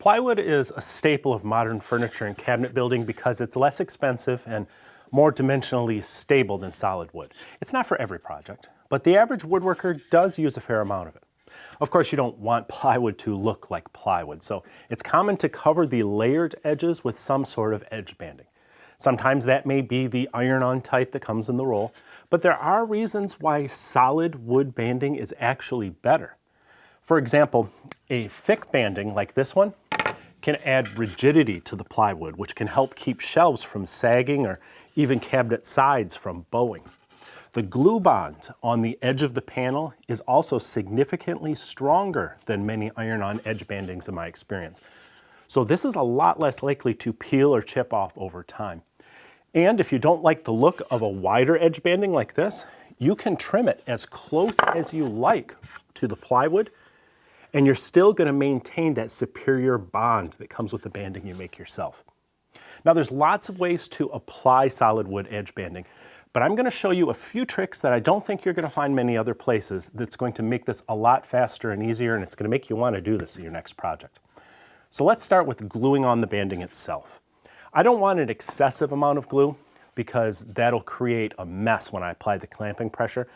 Plywood is a staple of modern furniture and cabinet building because it's less expensive and more dimensionally stable than solid wood. It's not for every project, but the average woodworker does use a fair amount of it. Of course, you don't want plywood to look like plywood, so it's common to cover the layered edges with some sort of edge banding. Sometimes that may be the iron-on type that comes in the roll, but there are reasons why solid wood banding is actually better. For example, a thick banding like this one can add rigidity to the plywood, which can help keep shelves from sagging or even cabinet sides from bowing. The glue bond on the edge of the panel is also significantly stronger than many iron-on edge bandings in my experience. So this is a lot less likely to peel or chip off over time. And if you don't like the look of a wider edge banding like this, you can trim it as close as you like to the plywood, and you're still going to maintain that superior bond that comes with the banding you make yourself. Now there's lots of ways to apply solid wood edge banding, but I'm going to show you a few tricks that I don't think you're going to find many other places that's going to make this a lot faster and easier, and it's going to make you want to do this in your next project. So let's start with gluing on the banding itself. I don't want an excessive amount of glue because that'll create a mess when I apply the clamping pressure,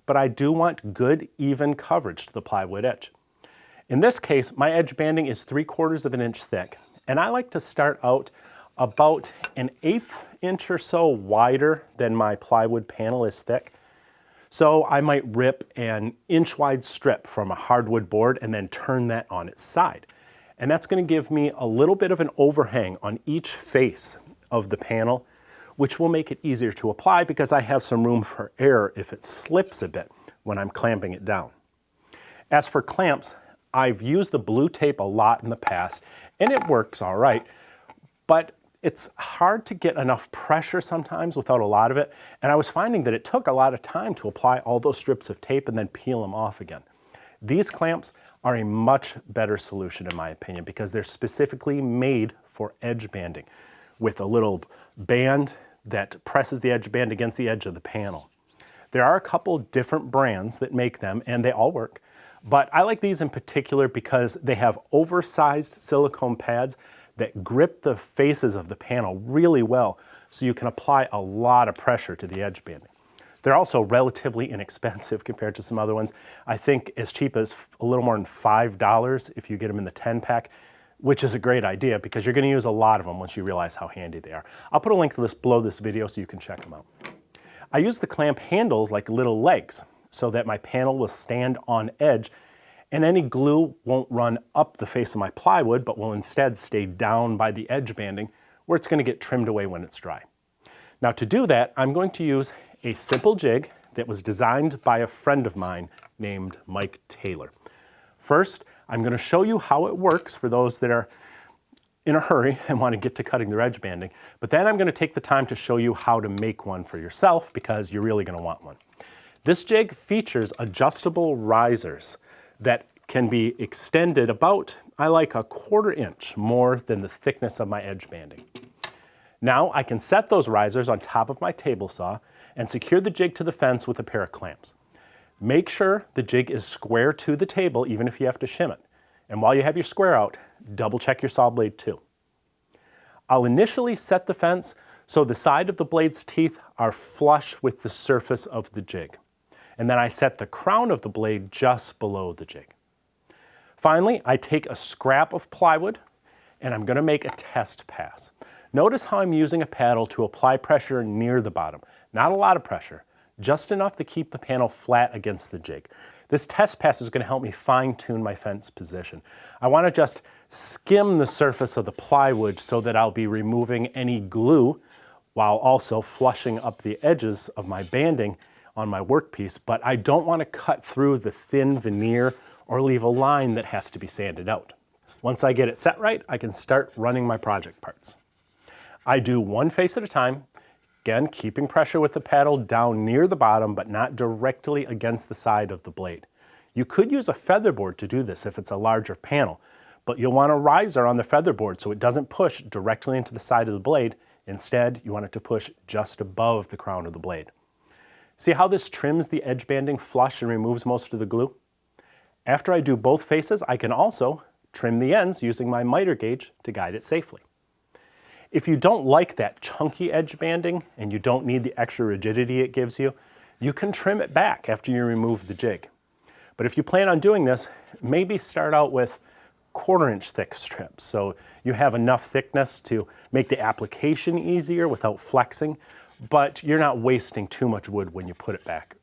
but I do want good, even coverage to the plywood edge. In this case, my edge banding is 3/4 of an inch thick, and I like to start out about 1/8 inch or so wider than my plywood panel is thick. So I might rip an inch-wide strip from a hardwood board and then turn that on its side. And that's going to give me a little bit of an overhang on each face of the panel, which will make it easier to apply because I have some room for error if it slips a bit when I'm clamping it down. As for clamps, I've used the blue tape a lot in the past, and it works all right, but it's hard to get enough pressure sometimes without a lot of it, and I was finding that it took a lot of time to apply all those strips of tape and then peel them off again. These clamps are a much better solution in my opinion because they're specifically made for edge banding with a little band that presses the edge band against the edge of the panel. There are a couple different brands that make them and they all work, but I like these in particular because they have oversized silicone pads that grip the faces of the panel really well so you can apply a lot of pressure to the edge banding. They're also relatively inexpensive compared to some other ones. I think as cheap as a little more than $5 if you get them in the 10-pack, which is a great idea because you're going to use a lot of them once you realize how handy they are. I'll put a link to this below this video so you can check them out. I use the clamp handles like little legs so that my panel will stand on edge and any glue won't run up the face of my plywood but will instead stay down by the edge banding where it's going to get trimmed away when it's dry. Now to do that, I'm going to use a simple jig that was designed by a friend of mine named Mike Taylor. First, I'm going to show you how it works for those that are in a hurry and want to get to cutting their edge banding, but then I'm going to take the time to show you how to make one for yourself because you're really going to want one. This jig features adjustable risers that can be extended about, I like, 1/4 inch more than the thickness of my edge banding. Now I can set those risers on top of my table saw and secure the jig to the fence with a pair of clamps. Make sure the jig is square to the table even if you have to shim it. And while you have your square out, double check your saw blade too. I'll initially set the fence so the side of the blade's teeth are flush with the surface of the jig. And then I set the crown of the blade just below the jig. Finally, I take a scrap of plywood and I'm going to make a test pass. Notice how I'm using a paddle to apply pressure near the bottom. Not a lot of pressure, just enough to keep the panel flat against the jig. This test pass is going to help me fine-tune my fence position. I want to just skim the surface of the plywood so that I'll be removing any glue while also flushing up the edges of my banding on my workpiece, but I don't want to cut through the thin veneer or leave a line that has to be sanded out. Once I get it set right, I can start running my project parts. I do one face at a time, again keeping pressure with the paddle down near the bottom but not directly against the side of the blade. You could use a featherboard to do this if it's a larger panel, but you'll want a riser on the featherboard so it doesn't push directly into the side of the blade. Instead, you want it to push just above the crown of the blade. See how this trims the edge banding flush and removes most of the glue? After I do both faces, I can also trim the ends using my miter gauge to guide it safely. If you don't like that chunky edge banding and you don't need the extra rigidity it gives you, you can trim it back after you remove the jig. But if you plan on doing this, maybe start out with 1/4 inch thick strips so you have enough thickness to make the application easier without flexing, but you're not wasting too much wood when you put it back.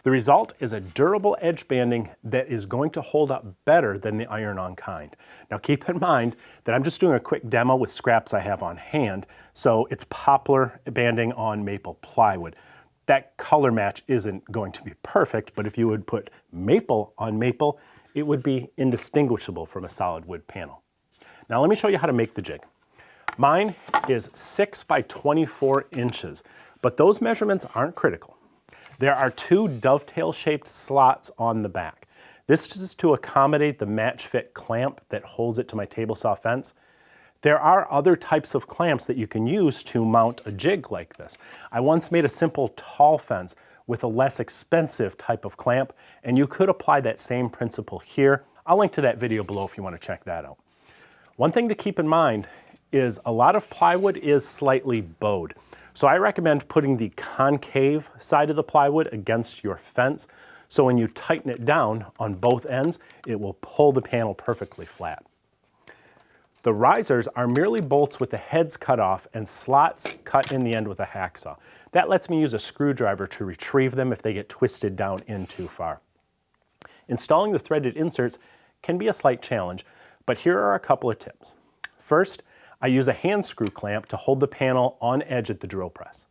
The result is a durable edge banding that is going to hold up better than the iron-on kind. Now keep in mind that I'm just doing a quick demo with scraps I have on hand, so it's poplar banding on maple plywood. That color match isn't going to be perfect, but if you would put maple on maple, it would be indistinguishable from a solid wood panel. Now let me show you how to make the jig. Mine is 6 by 24 inches, but those measurements aren't critical. There are 2 dovetail-shaped slots on the back. This is to accommodate the match-fit clamp that holds it to my table saw fence. There are other types of clamps that you can use to mount a jig like this. I once made a simple tall fence with a less expensive type of clamp, and you could apply that same principle here. I'll link to that video below if you want to check that out. One thing to keep in mind is a lot of plywood is slightly bowed. So I recommend putting the concave side of the plywood against your fence, so when you tighten it down on both ends, it will pull the panel perfectly flat. The risers are merely bolts with the heads cut off and slots cut in the end with a hacksaw. That lets me use a screwdriver to retrieve them if they get twisted down in too far. Installing the threaded inserts can be a slight challenge, but here are a couple of tips. First, I use a hand screw clamp to hold the panel on edge at the drill press.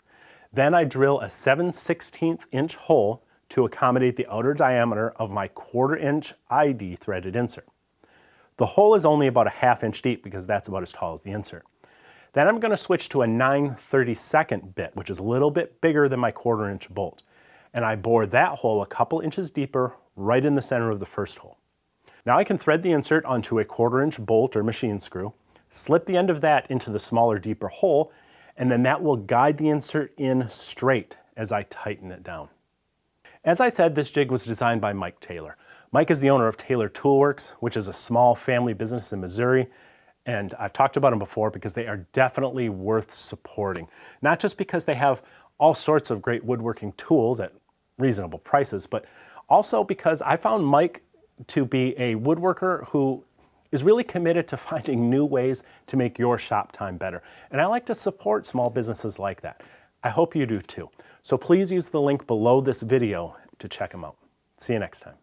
Then I drill a 7/16 inch hole to accommodate the outer diameter of my 1/4 inch ID threaded insert. The hole is only about a 1/2 inch deep because that's about as tall as the insert. Then I'm going to switch to a 9/32 bit, which is a little bit bigger than my 1/4 inch bolt. And I bore that hole a couple inches deeper right in the center of the first hole. Now I can thread the insert onto a 1/4 inch bolt or machine screw, slip the end of that into the smaller, deeper hole, and then that will guide the insert in straight as I tighten it down. As I said, this jig was designed by Mike Taylor. Mike is the owner of Taylor TOOLWORKS, which is a small family business in Missouri, and I've talked about them before because they are definitely worth supporting. Not just because they have all sorts of great woodworking tools at reasonable prices, but also because I found Mike to be a woodworker who is really committed to finding new ways to make your shop time better. And I like to support small businesses like that. I hope you do too. So please use the link below this video to check them out. See you next time.